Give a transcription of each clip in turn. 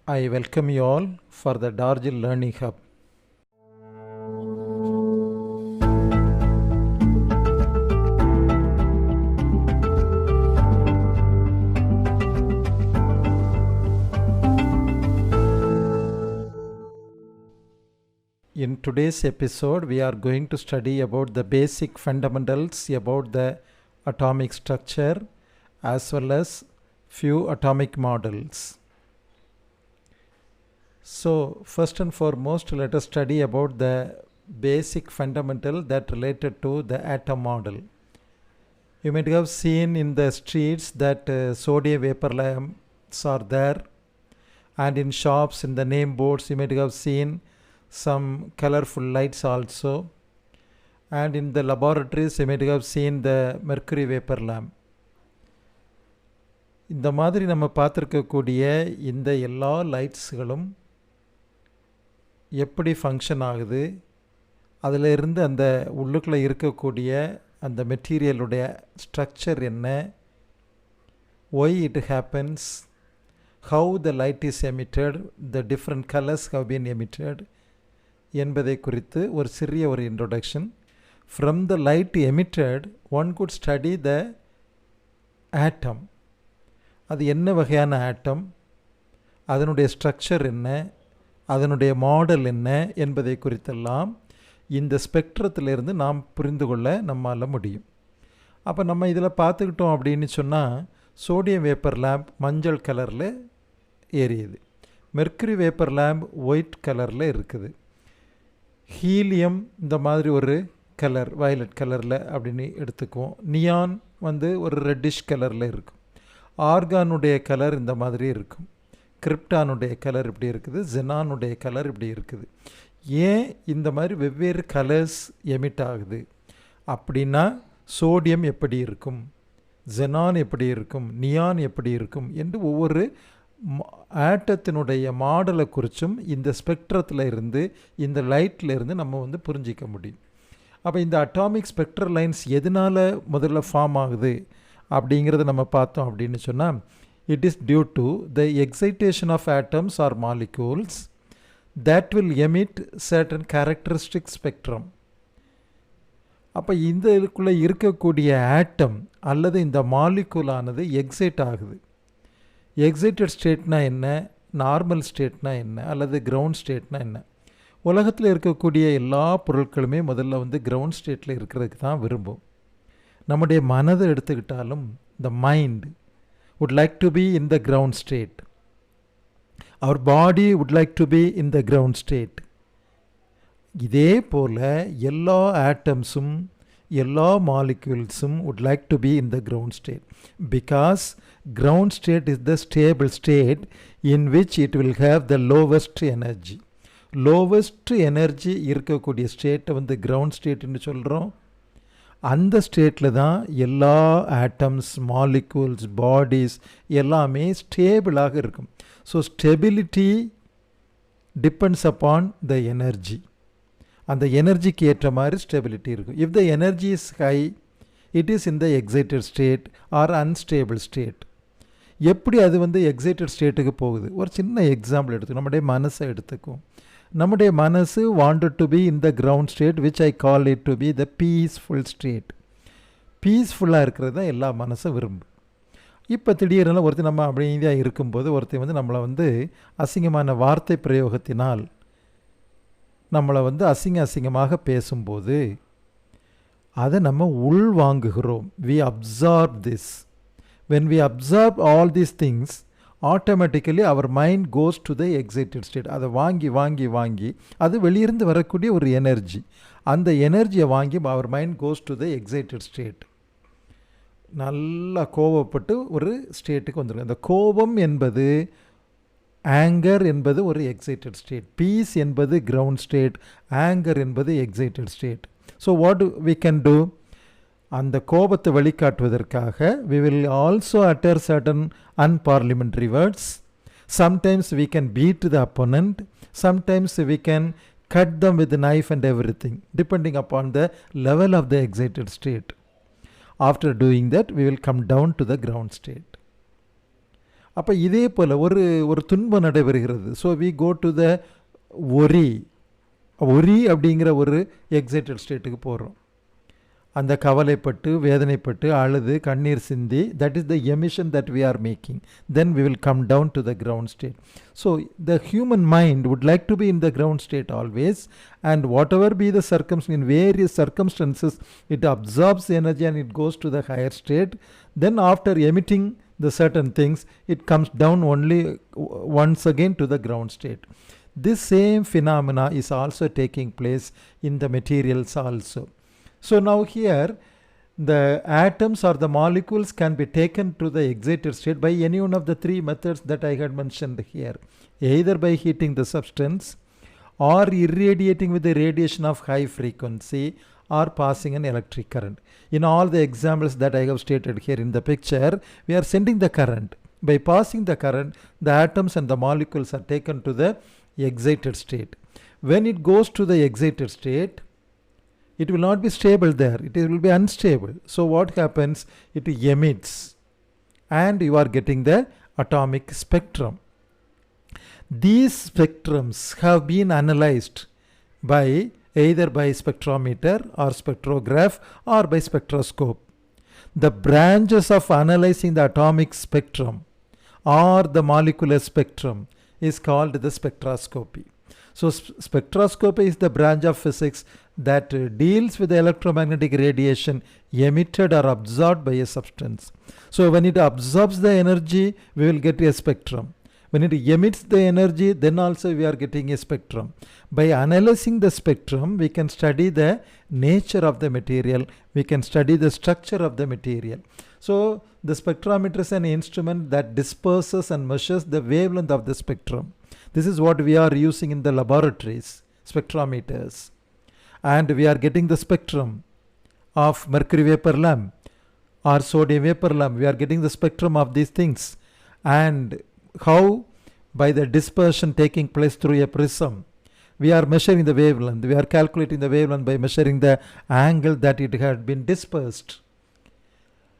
I welcome you all for the Darjil Learning Hub. In today's episode, we are going to study about the basic fundamentals about the atomic structure as well as few atomic models. So first and foremost, let us study about the basic fundamental that related to the atom model. You might have seen in the streets that sodium vapor lamps are there, and in shops, in the name boards, you might have seen some colorful lights also, and in the laboratories you might have seen the mercury vapor lamp. இந்த மாதிரி நம்ம பார்த்துருக்கக்கூடிய இந்த எல்லா லைட்ஸ்களும் எப்படி function ஆகுது, அதில் இருந்து அந்த உள்ளுக்குள்ளே இருக்கக்கூடிய அந்த மெட்டீரியலுடைய ஸ்ட்ரக்சர் என்ன, why it happens, how the light is emitted, the different colours have been emitted என்பதை குறித்து ஒரு சிறிய ஒரு introduction. From the light emitted one could study the atom. அது என்ன வகையான ஆட்டம், அதனுடைய ஸ்ட்ரக்சர் என்ன, அதனுடைய மாடல் என்ன என்பதை குறித்தெல்லாம் இந்த ஸ்பெக்ட்ரத்திலிருந்து நாம் புரிந்து கொள்ள நம்மால் முடியும். அப்போ நம்ம இதில் பார்த்துக்கிட்டோம் அப்படின்னு சொன்னால், சோடியம் வேப்பர் லேம்ப் மஞ்சள் கலரில் எரியுது, மெர்க்குரி வேப்பர் லேம்ப் ஒயிட் கலரில் இருக்குது, ஹீலியம் இந்த மாதிரி ஒரு கலர் வயலட் கலரில் அப்படின்னு எடுத்துக்குவோம், நியான் ஒரு ரெட்டிஷ் கலரில் இருக்கும், ஆர்கானுடைய கலர் இந்த மாதிரி இருக்கும், கிரிப்டானுடைய கலர் இப்படி இருக்குது, ஜெனானுடைய கலர் இப்படி இருக்குது. ஏன் இந்த மாதிரி வெவ்வேறு கலர்ஸ் எமிட் ஆகுது அப்படின்னா, சோடியம் எப்படி இருக்கும், ஜெனான் எப்படி இருக்கும், நியான் எப்படி இருக்கும் என்று ஒவ்வொரு ஆட்டத்தினுடைய மாடலை குறித்தும் இந்த ஸ்பெக்ட்ரத்தில் இருந்து, இந்த லைட்டில் இருந்து நம்ம புரிஞ்சிக்க முடியும். அப்போ இந்த அட்டாமிக் ஸ்பெக்ட்ரல் லைன்ஸ் எதனால் முதல்ல ஃபார்ம் ஆகுது அப்படிங்கிறத நம்ம பார்த்தோம் அப்படின்னு சொன்னால், it is due to the excitation of atoms or molecules that will emit certain characteristic spectrum. அப்போ இந்த இதுக்குள்ளே இருக்கக்கூடிய ஆட்டம் அல்லது இந்த மாலிகுலானது எக்ஸைட் ஆகுது. எக்ஸைட்டட் ஸ்டேட்னா என்ன, நார்மல் ஸ்டேட்னா என்ன, அல்லது கிரவுண்ட் ஸ்டேட்னா என்ன. உலகத்தில் இருக்கக்கூடிய எல்லா பொருட்களுமே முதல்ல கிரவுண்ட் ஸ்டேட்டில் இருக்கிறதுக்கு தான் விரும்பும். நம்முடைய மனதை எடுத்துக்கிட்டாலும், the mind would like to be in the ground state. Our body would like to be in the ground state. இதே போல் எல்லா ஆட்டம்ஸும் எல்லா மாலிக்யூல்ஸும் would like to be in the ground state, because ground state is the stable state in which it will have the lowest energy. lowest energy இருக்கக்கூடிய ஸ்டேட்டை ground ஸ்டேட்னு சொல்கிறோம். அந்த ஸ்டேட்டில் தான் எல்லா ஆட்டம்ஸ், மாலிகூல்ஸ், பாடிஸ் எல்லாமே ஸ்டேபிளாக இருக்கும். So stability depends upon the energy. அந்த எனர்ஜிக்கு ஏற்ற மாதிரி ஸ்டெபிலிட்டி இருக்கும். If the energy is high, it is in the excited state R unstable state. எப்படி அது எக்ஸைட்டட் ஸ்டேட்டுக்கு போகுது, ஒரு சின்ன எக்ஸாம்பிள் எடுத்துக்கும். நம்முடைய மனசை எடுத்துக்கும். நம்முடைய மனசு wanted to be in the ground state, which I call it to be the peaceful state. பீஸ்ஃபுல்லாக இருக்கிறது தான் எல்லா மனசும் விரும்பும். இப்போ திடீர்னு ஒருத்தர் நம்ம அமைதியாக இருக்கும்போது ஒருத்தர் நம்மளை அசிங்கமான வார்த்தை பிரயோகத்தினால் நம்மளை அசிங்கமாக பேசும்போது அதை நம்ம உள் வாங்குகிறோம். we absorb this. when we absorb all these things, automatically our mind goes to the excited state. அதை வாங்கி அது வெளியிருந்து வரக்கூடிய ஒரு எனர்ஜி, அந்த எனர்ஜியை வாங்கி our mind goes to the excited state. நல்லா கோபப்பட்டு ஒரு ஸ்டேட்டுக்கு வந்துடும். அந்த கோபம் என்பது, ஆங்கர் என்பது ஒரு எக்ஸைட்டட் ஸ்டேட், பீஸ் என்பது கிரவுண்ட் ஸ்டேட், ஆங்கர் என்பது excited state. So what we can do, அந்த கோபத்தை வெளிக்காட்டுவதற்காக we will also utter certain unparliamentary words. Sometimes we can beat the opponent, sometimes we can cut them with a knife and everything, depending upon the level of the excited state. After doing that, we will come down to the ground state. அப்போ இதே போல் ஒரு துன்பம் நடைபெறுகிறது. So we go to theory அப்படிங்கிற ஒரு excited ஸ்டேட்டுக்கு போகிறோம். அந்த கவலைப்பட்டு வேதனைப்பட்டு அழுது கண்ணீர் சிந்தி, that is the emission that we are making. Then we will come down to the ground state. So the human mind would like to be in the ground state always, and whatever be the circumstances, in various circumstances, it absorbs the energy and it goes to the higher state. Then after emitting the certain things, it comes down only once again to the ground state. This same phenomena is also taking place in the materials also. So now here the atoms or the molecules can be taken to the excited state by any one of the three methods that I had mentioned here, either by heating the substance or irradiating with the radiation of high frequency or passing an electric current. In all the examples that I have stated here in the picture, we are sending the current. By passing the current, the atoms and the molecules are taken to the excited state. When it goes to the excited state, it will not be stable there, it will be unstable. So what happens? It emits and you are getting the atomic spectrum. These spectrums have been analyzed by either by spectrometer or spectrograph or by spectroscope. The branches of analyzing the atomic spectrum or the molecular spectrum is called the spectroscopy. So spectroscopy is the branch of physics that deals with the electromagnetic radiation emitted or absorbed by a substance. So when it absorbs the energy, we will get a spectrum. When it emits the energy, then also we are getting a spectrum. By analyzing the spectrum, we can study the nature of the material, we can study the structure of the material. So the spectrometer is an instrument that disperses and measures the wavelength of the spectrum. This is what we are using in the laboratories, spectrometers. And we are getting the spectrum of mercury vapor lamp or sodium vapor lamp. We are getting the spectrum of these things. And how? By the dispersion taking place through a prism. We are measuring the wavelength. We are calculating the wavelength by measuring the angle that it had been dispersed.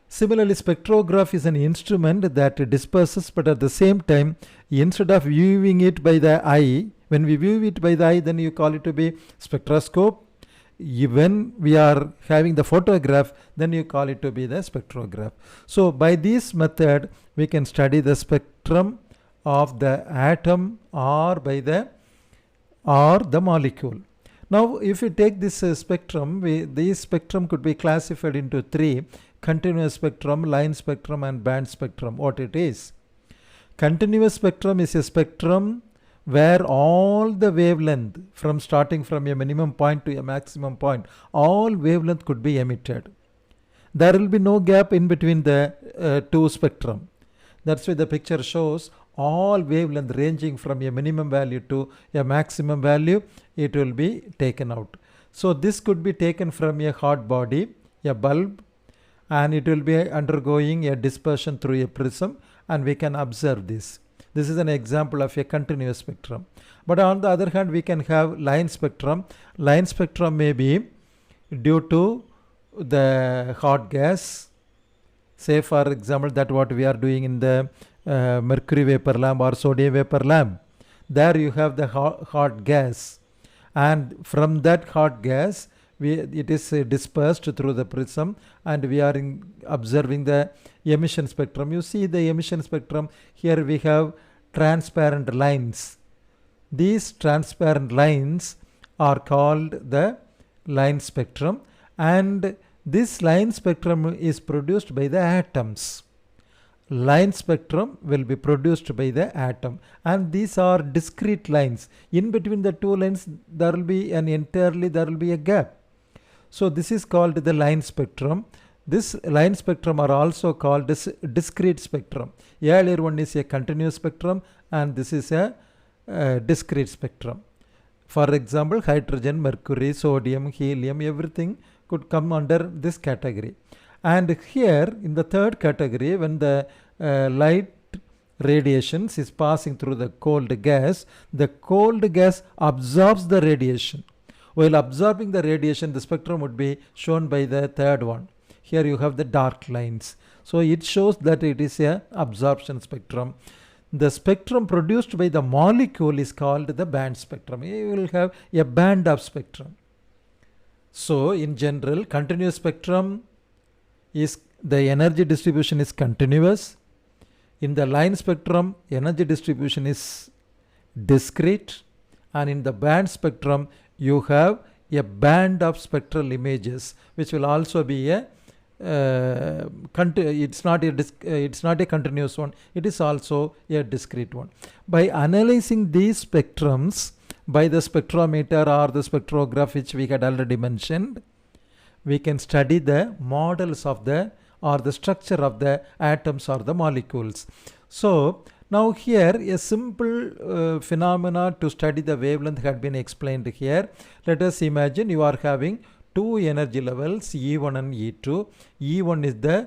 Similarly, spectrograph is an instrument that disperses, but at the same time, instead of viewing it by the eye, when we view it by the eye, then you call it to be spectroscope. When we are having the photograph, then you call it to be the spectrograph. So by this method, we can study the spectrum of the atom or the molecule. Now, if we take this spectrum, this spectrum could be classified into three: continuous spectrum, line spectrum, and band spectrum. What it is? Continuous spectrum is a spectrum where all the wavelength starting from a minimum point to a maximum point, all wavelength could be emitted. There will be no gap in between the two spectrum. That's why the picture shows all wavelength ranging from a minimum value to a maximum value, it will be taken out. So this could be taken from a hot body, a bulb, and it will be undergoing a dispersion through a prism, and we can observe this. This is an example of a continuous spectrum. But on the other hand, we can have line spectrum. Line spectrum may be due to the hot gas. Say for example that what we are doing in the mercury vapor lamp or sodium vapor lamp. There you have the hot gas, and from that hot gas it is dispersed through the prism, and we are observing the emission spectrum. You see the emission spectrum here, we have transparent lines. These transparent lines are called the line spectrum, and this line spectrum is produced by the atoms. Line spectrum will be produced by the atom, and these are discrete lines. In between the two lines there will be a gap. So this is called the line spectrum. This line spectrum are also called discrete spectrum. Earlier one is a continuous spectrum, and this is a discrete spectrum. For example, hydrogen, mercury, sodium, helium, everything could come under this category. And here in the third category, when the light radiations is passing through the cold gas absorbs the radiation. While absorbing the radiation, the spectrum would be shown by the third one. here you have the dark lines. So it shows that it is a absorption spectrum. The spectrum produced by the molecule is called the band spectrum. You will have a band of spectrum. So in general, continuous spectrum is the energy distribution is continuous. In the line spectrum, energy distribution is discrete, and in the band spectrum you have a band of spectral images, which will also be a it's not a continuous one, it is also a discrete one. By analyzing these spectrums by the spectrometer or the spectrograph, which we had already mentioned, we can study the models of the or the structure of the atoms or the molecules. So now here a simple phenomena to study the wavelength had been explained here. Let us imagine you are having two energy levels, E1 and E2. E1 is the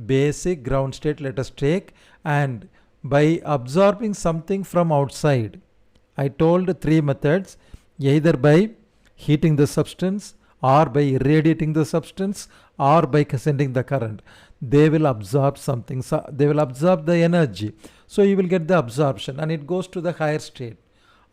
basic ground state, let us take, and by absorbing something from outside, I told three methods, either by heating the substance or by irradiating the substance or by sending the current. They will absorb something, so they will absorb the energy. So you will get the absorption and it goes to the higher state.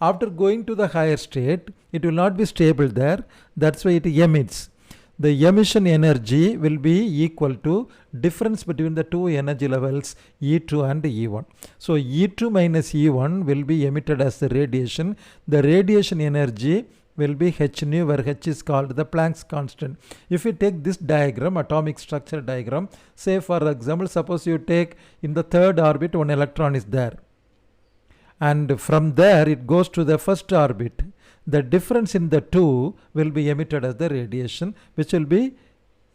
After going to the higher state, it will not be stable there. That's why it emits. The emission energy will be equal to difference between the two energy levels E2 and E1. So E2 minus E1 will be emitted as the radiation. The radiation energy will be h nu, where h is called the Planck's constant. If you take this diagram, atomic structure diagram, say for example, suppose you take in the third orbit one electron is there, and from there it goes to the first orbit. The difference in the two will be emitted as the radiation, which will be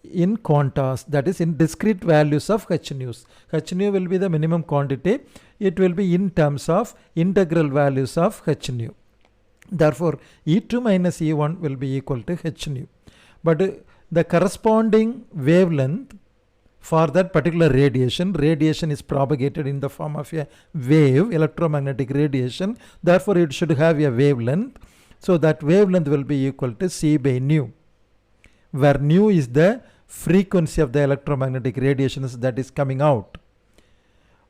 in quantas, that is in discrete values of h nu's. H nu will be the minimum quantity. It will be in terms of integral values of h nu. Therefore, E2 minus E1 will be equal to h nu. But the corresponding wavelength for that particular radiation is propagated in the form of a wave, electromagnetic radiation. Therefore, it should have a wavelength. So that wavelength will be equal to C by nu, where nu is the frequency of the electromagnetic radiations that is coming out.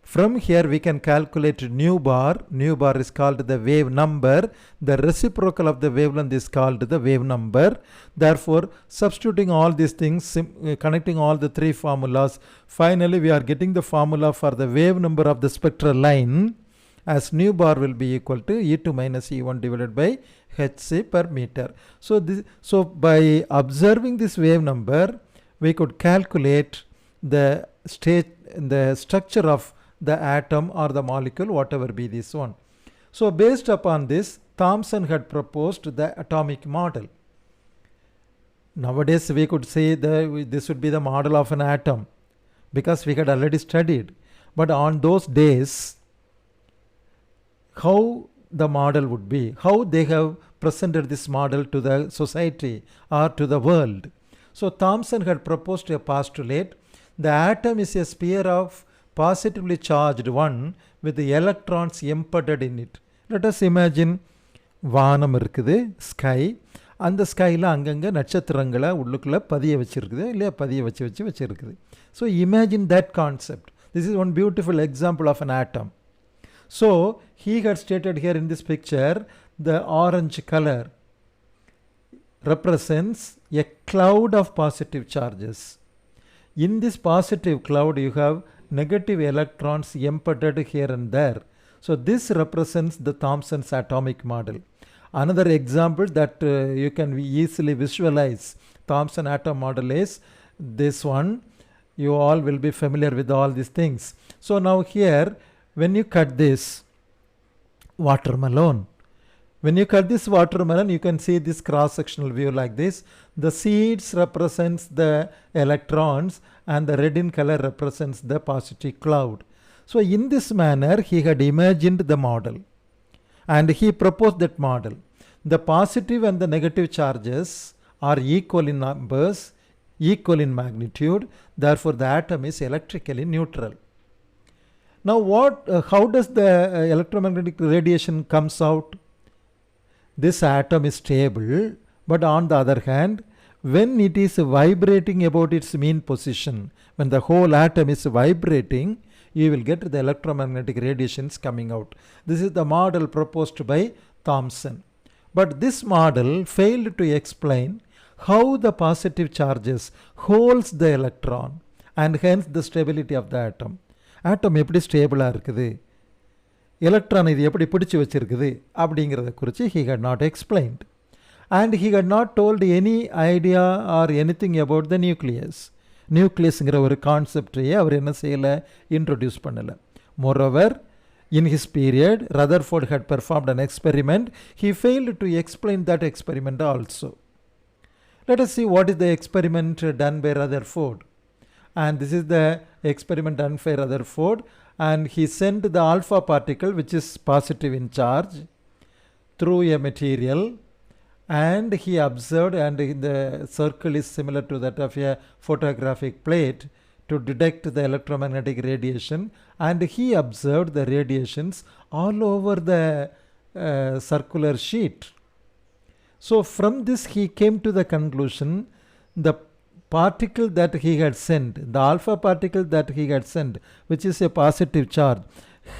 From here we can calculate nu bar. Nu bar is called the wave number. The reciprocal of the wavelength is called the wave number. Therefore, substituting all these things, connecting all the three formulas, finally we are getting the formula for the wave number of the spectral line, as nu bar will be equal to E2 minus E1 divided by hc per meter. So by observing this wave number, we could calculate the structure of the atom or the molecule, whatever be this one. So based upon this, Thomson had proposed the atomic model. Nowadays we could say that this would be the model of an atom, because we had already studied. But on those days, how the model would be, how they have presented this model to the society or to the world. So Thomson had proposed a postulate. The atom is a sphere of positively charged one with the electrons embedded in it. Let us imagine வானம் இருக்குது, sky. அந்த ஸ்கையில் அங்கங்கே நட்சத்திரங்களை உள்ளுக்குள்ளே பதிய வச்சுருக்குது, இல்லையா பதிய வச்சுருக்குது. So imagine that concept. This is one beautiful example of an atom. So he had stated here in this picture, the orange color represents a cloud of positive charges. In this positive cloud you have negative electrons embedded here and there. So this represents the Thomson's atomic model. Another example that you can easily visualize Thomson atom model is this one. You all will be familiar with all these things. So now here, when you cut this watermelon, you can see this cross-sectional view like this. The seeds represents the electrons and the red in color represents the positive cloud. So in this manner he had imagined the model and he proposed that model. The positive and the negative charges are equal in numbers, equal in magnitude. Therefore the atom is electrically neutral. Now how does the electromagnetic radiation comes out? This atom is stable, but on the other hand, when it is vibrating about its mean position, when the whole atom is vibrating, you will get the electromagnetic radiations coming out. This is the model proposed by Thomson. But this model failed to explain how the positive charges holds the electron and hence the stability of the atom. Atom எப்படி ஸ்டேபிளாக இருக்குது, electron இது எப்படி பிடிச்சி வச்சிருக்குது அப்படிங்கிறத குறித்து he had not explained. And he had not told any idea or anything about the nucleus. நியூக்ளியஸ்ங்கிற ஒரு கான்செப்டையே அவர் என்ன செய்யலை, இன்ட்ரொடியூஸ் பண்ணலை. Moreover, in his period, Rutherford had performed an experiment. He failed to explain that experiment also. Let us see what is the experiment done by Rutherford. And this is the experiment done by Rutherford. And he sent the alpha particle, which is positive in charge, through a material. And he observed, and the circle is similar to that of a photographic plate, to detect the electromagnetic radiation, and he observed the radiations all over the circular sheet. So from this he came to the conclusion, the particle that he had sent, the alpha particle that he had sent, which is a positive charge,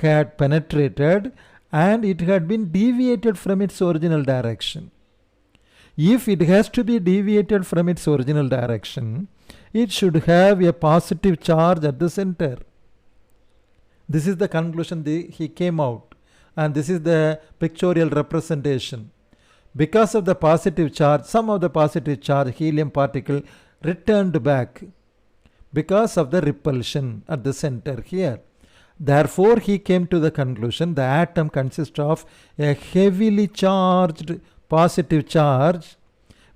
had penetrated and it had been deviated from its original direction. If it has to be deviated from its original direction, it should have a positive charge at the center. This is the conclusion he came out, and this is the pictorial representation. Because of the positive charge, some of the positive charge helium particle returned back because of the repulsion at the center here. Therefore, he came to the conclusion the atom consists of a heavily charged positive charge,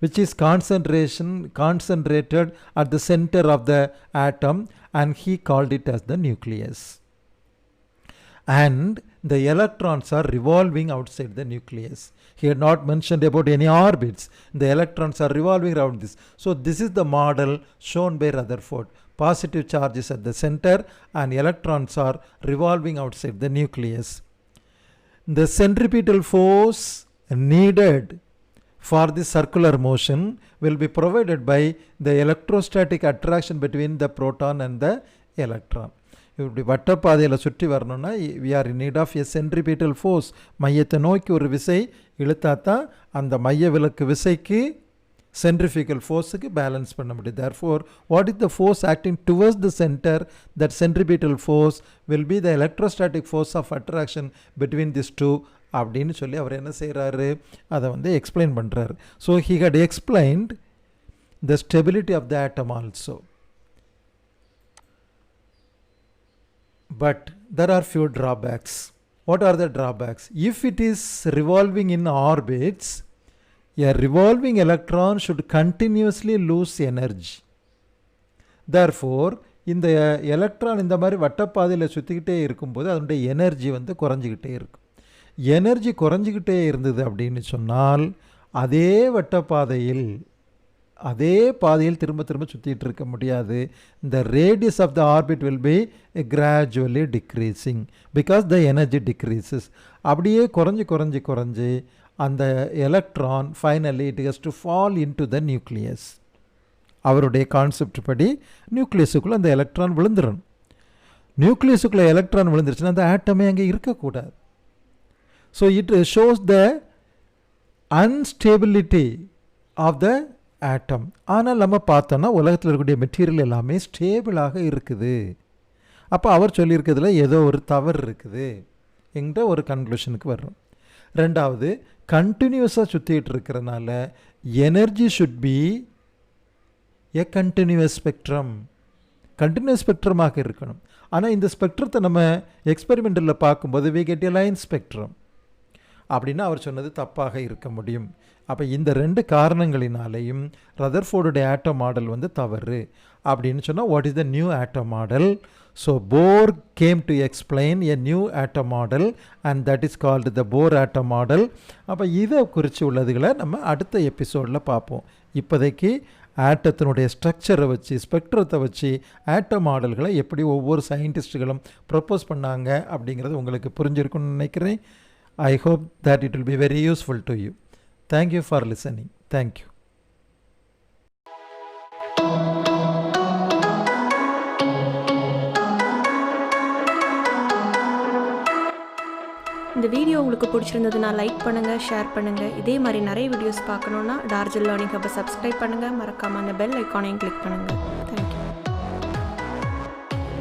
which is concentrated at the center of the atom, and he called it as the nucleus. And the electrons are revolving outside the nucleus. He had not mentioned about any orbits. The electrons are revolving around this. So this is the model shown by Rutherford. Positive charge is at the center and electrons are revolving outside the nucleus. The centripetal force needed for this circular motion will be provided by the electrostatic attraction between the proton and the electron. இப்படி வட்டப்பாதையில் சுற்றி வரணும்னா we are in need of a centripetal force. மையத்தை நோக்கி ஒரு விசை இழுத்தாதான் அந்த மைய விலக்கு விசைக்கு centrifugal forceக்கு பேலன்ஸ் பண்ண முடியும். Therefore, what is the force acting towards the center? That centripetal force will be the electrostatic force of attraction between these two. அப்படின்னு சொல்லி அவர் என்ன செய்கிறாரு, அதை வந்து எக்ஸ்பிளைன் பண்ணுறாரு. So he had explained the stability of the atom also. But there are few drawbacks. What are the drawbacks? If it is revolving in orbits, a revolving electron should continuously lose energy. Therefore, இந்த electron இந்த மாதிரி வட்டப்பாதையில் சுற்றிக்கிட்டே இருக்கும்போது அதனுடைய energy வந்து குறைஞ்சிக்கிட்டே இருக்கும். Energy குறைஞ்சிக்கிட்டே இருந்தது அப்படின்னு சொன்னால் அதே வட்டப்பாதையில் திரும்ப திரும்ப சுற்றிட்டு இருக்க முடியாது. The radius of the orbit will be gradually decreasing because the energy decreases. அப்படியே குறைஞ்சி அந்த electron finally it has to fall into the nucleus. அவருடைய கான்செப்ட் படி நியூக்ளியஸுக்குள்ளே அந்த எலக்ட்ரான் விழுந்துடும். நியூக்ளியஸுக்குள்ளே எலக்ட்ரான் விழுந்துருச்சுன்னா அந்த ஆட்டமே அங்கே இருக்கக்கூடாது. So it shows the unstability of the atom. ஆனால் நம்ம பார்த்தோன்னா உலகத்தில் இருக்கக்கூடிய மெட்டீரியல் எல்லாமே ஸ்டேபிளாக இருக்குது. அப்போ அவர் சொல்லியிருக்கிறதுல ஏதோ ஒரு தவறு இருக்குது என்ற ஒரு கன்க்ளூஷனுக்கு வர்றோம். ரெண்டாவது, கண்டினியூஸாக சுற்றிட்டு இருக்கிறனால energy should be a continuous spectrum. Continuous ஸ்பெக்ட்ரமாக இருக்கணும். ஆனால் இந்த ஸ்பெக்ட்ரத்தை நம்ம எக்ஸ்பெரிமெண்டலில் பார்க்கும்போது we get a line spectrum. அப்படின்னா அவர் சொன்னது தப்பாக இருக்க முடியும். அப்போ இந்த ரெண்டு காரணங்களினாலேயும் ரதர்ஃபோர்டுடைய ஆட்டம் மாடல் வந்து தவறு அப்படின்னு சொன்னால் what is the new atom model? So Bohr came to explain a new atom model and that is called the Bohr atom model. அப்போ இதை குறித்து உள்ளதுகளை நம்ம அடுத்த எபிசோடில் பார்ப்போம். இப்போதைக்கு ஆட்டத்தினுடைய ஸ்ட்ரக்சரை வச்சு ஸ்பெக்ட்ரத்தை வச்சு ஆட்டம் மாடல்களை எப்படி ஒவ்வொரு சயின்டிஸ்ட்டுகளும் ப்ரப்போஸ் பண்ணாங்க அப்படிங்கிறது உங்களுக்கு புரிஞ்சிருக்குன்னு நினைக்கிறேன். I hope that it will be very useful to you. Thank you for listening. Thank you. இந்த வீடியோ உங்களுக்கு பிடிச்சிருந்ததுன்னா லைக் பண்ணுங்கள், ஷேர் பண்ணுங்கள். இதே மாதிரி நிறைய வீடியோஸ் பார்க்கணுன்னா டார்ஜில் லேர்னிங் ஹப்பை சப்ஸ்கிரைப் பண்ணுங்கள். மறக்காமல் அந்த பெல் ஐக்கானையும் கிளிக் பண்ணுங்கள். தேங்க்யூ.